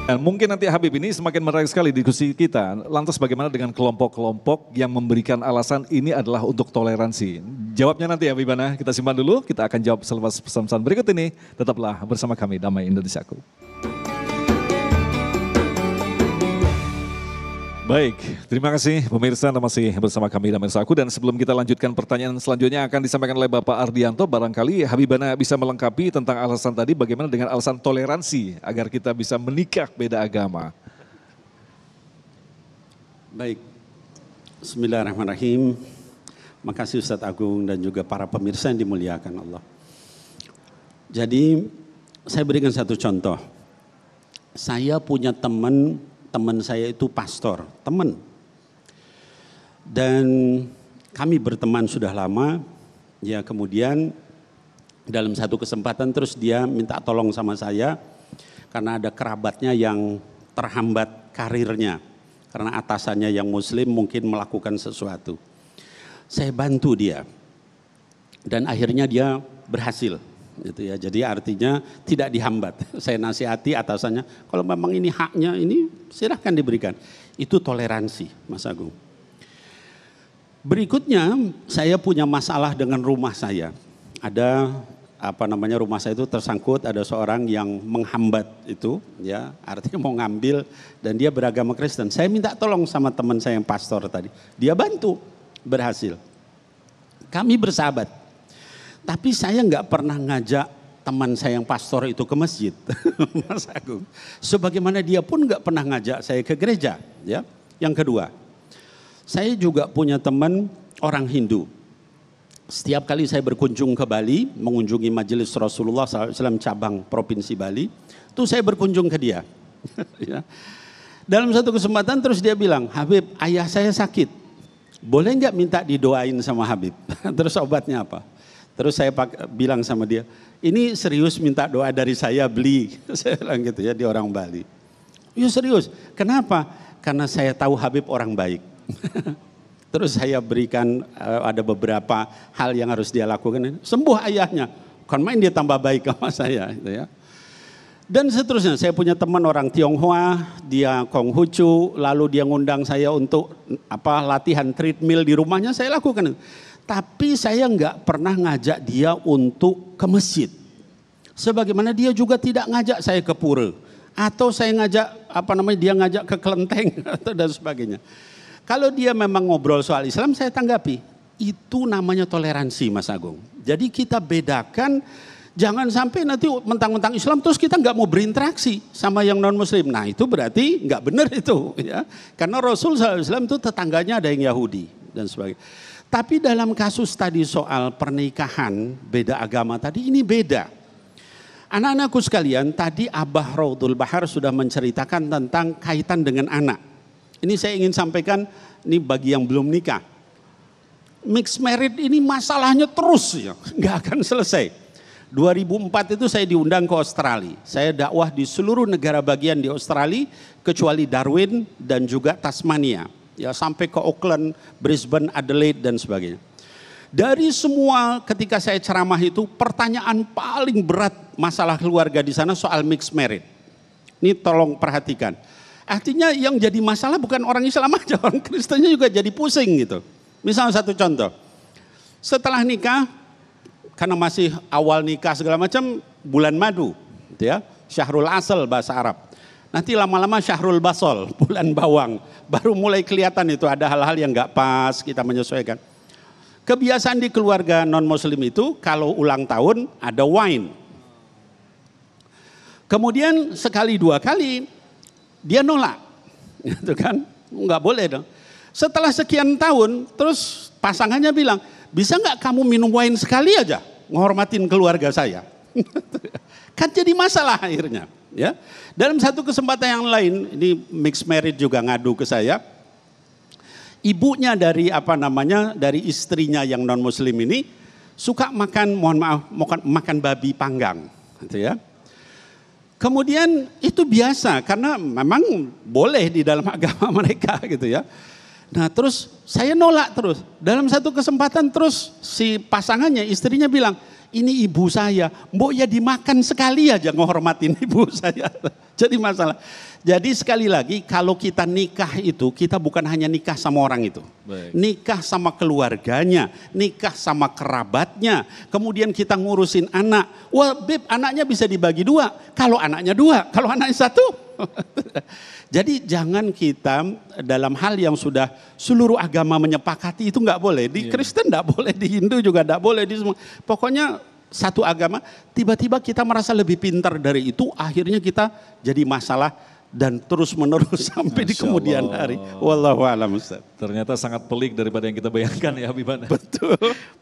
Dan mungkin nanti Habib ini semakin menarik sekali diskusi kita. Lantas bagaimana dengan kelompok-kelompok yang memberikan alasan ini adalah untuk toleransi? Jawabnya nanti ya Habibana, kita simpan dulu. Kita akan jawab selepas pesan-pesan berikut ini. Tetaplah bersama kami Damai Indonesiaku. Baik, terima kasih pemirsa Anda masih bersama kami Damai Indonesiaku. Dan sebelum kita lanjutkan pertanyaan selanjutnya akan disampaikan oleh Bapak Ardianto. Barangkali Habibana bisa melengkapi tentang alasan tadi bagaimana dengan alasan toleransi agar kita bisa menikah beda agama. Baik, bismillahirrahmanirrahim. Makasih Ustadz Agung dan juga para pemirsa yang dimuliakan Allah. Jadi saya berikan satu contoh. Saya punya teman saya itu pastor, teman. Dan kami berteman sudah lama, ya kemudian dalam satu kesempatan terus dia minta tolong sama saya karena ada kerabatnya yang terhambat karirnya. Karena atasannya yang muslim mungkin melakukan sesuatu. Saya bantu dia dan akhirnya dia berhasil. Gitu ya. Jadi artinya tidak dihambat. Saya nasihati atasannya, kalau memang ini haknya ini silahkan diberikan. Itu toleransi Mas Agung. Berikutnya saya punya masalah dengan rumah saya. Ada rumah saya itu tersangkut, ada seorang yang menghambat itu, ya artinya mau ngambil dan dia beragama Kristen. Saya minta tolong sama teman saya yang pastor tadi. Dia bantu, berhasil. Kami bersahabat. Tapi saya nggak pernah ngajak teman saya yang pastor itu ke masjid, Mas Agung. Sebagaimana dia pun nggak pernah ngajak saya ke gereja. Ya. Yang kedua, saya juga punya teman orang Hindu. Setiap kali saya berkunjung ke Bali, mengunjungi majelis Rasulullah SAW cabang provinsi Bali, itu saya berkunjung ke dia. Ya. Dalam satu kesempatan terus dia bilang, Habib, ayah saya sakit. Boleh nggak minta didoain sama Habib? Terus obatnya apa? Terus saya bilang sama dia, ini serius minta doa dari saya beli. Saya bilang gitu ya, dia orang Bali. Ya serius, kenapa? Karena saya tahu Habib orang baik. Terus saya berikan ada beberapa hal yang harus dia lakukan. Sembuh ayahnya, kan main dia tambah baik sama saya. Gitu ya. Dan seterusnya, saya punya teman orang Tionghoa, dia Konghucu, lalu dia ngundang saya untuk latihan treadmill di rumahnya, saya lakukan. Tapi saya nggak pernah ngajak dia untuk ke masjid. Sebagaimana dia juga tidak ngajak saya ke pura. Atau saya ngajak, dia ngajak ke kelenteng atau dan sebagainya. Kalau dia memang ngobrol soal Islam, saya tanggapi. Itu namanya toleransi Mas Agung. Jadi kita bedakan, jangan sampai nanti mentang-mentang Islam terus kita nggak mau berinteraksi sama yang non-muslim. Nah itu berarti nggak benar itu. Ya. Karena Rasul SAW itu tetangganya ada yang Yahudi dan sebagainya. Tapi dalam kasus tadi soal pernikahan beda agama tadi ini beda. Anak-anakku sekalian, tadi Abah Raudul Bahar sudah menceritakan tentang kaitan dengan anak. Ini saya ingin sampaikan, ini bagi yang belum nikah. Mixed married ini masalahnya terus ya, nggak akan selesai. 2004 itu saya diundang ke Australia. Saya dakwah di seluruh negara bagian di Australia kecuali Darwin dan juga Tasmania. Ya sampai ke Auckland, Brisbane, Adelaide dan sebagainya. Dari semua ketika saya ceramah itu pertanyaan paling berat masalah keluarga di sana soal mixed marriage. Ini tolong perhatikan. Artinya yang jadi masalah bukan orang Islam aja, orang Kristennya juga jadi pusing gitu. Misalnya satu contoh. Setelah nikah, karena masih awal nikah segala macam, bulan madu, gitu ya, Syahrul Asal bahasa Arab. Nanti lama-lama Syahrul Basol, bulan bawang. Baru mulai kelihatan itu ada hal-hal yang gak pas, kita menyesuaikan. Kebiasaan di keluarga non-muslim itu kalau ulang tahun ada wine. Kemudian sekali dua kali dia nolak. Gitu kan, gak boleh dong. Setelah sekian tahun terus pasangannya bilang, bisa gak kamu minum wine sekali aja, menghormatin keluarga saya. Kan jadi masalah akhirnya. Ya, dalam satu kesempatan yang lain, ini mixed marriage juga ngadu ke saya. Ibunya dari dari istrinya yang non muslim ini suka makan, makan babi panggang, gitu ya. Kemudian itu biasa karena memang boleh di dalam agama mereka, gitu ya. Nah terus saya nolak terus. Dalam satu kesempatan terus si pasangannya, istrinya bilang, ini ibu saya, mbok ya dimakan sekali aja ngehormatin ibu saya. Jadi masalah. Jadi sekali lagi kalau kita nikah itu kita bukan hanya nikah sama orang itu. Baik. Nikah sama keluarganya, nikah sama kerabatnya. Kemudian kita ngurusin anak. Wah Beb, anaknya bisa dibagi 2. Kalau anaknya 2, kalau anaknya 1. Jadi jangan kita dalam hal yang sudah seluruh agama menyepakati itu nggak boleh. Di Kristen nggak boleh, di Hindu juga nggak boleh. Di semua. Pokoknya satu agama, tiba-tiba kita merasa lebih pintar dari itu, akhirnya kita jadi masalah dan terus menerus sampai di kemudian hari. Wallahu a'lam Ustaz. Ternyata sangat pelik daripada yang kita bayangkan ya Habibana. Betul.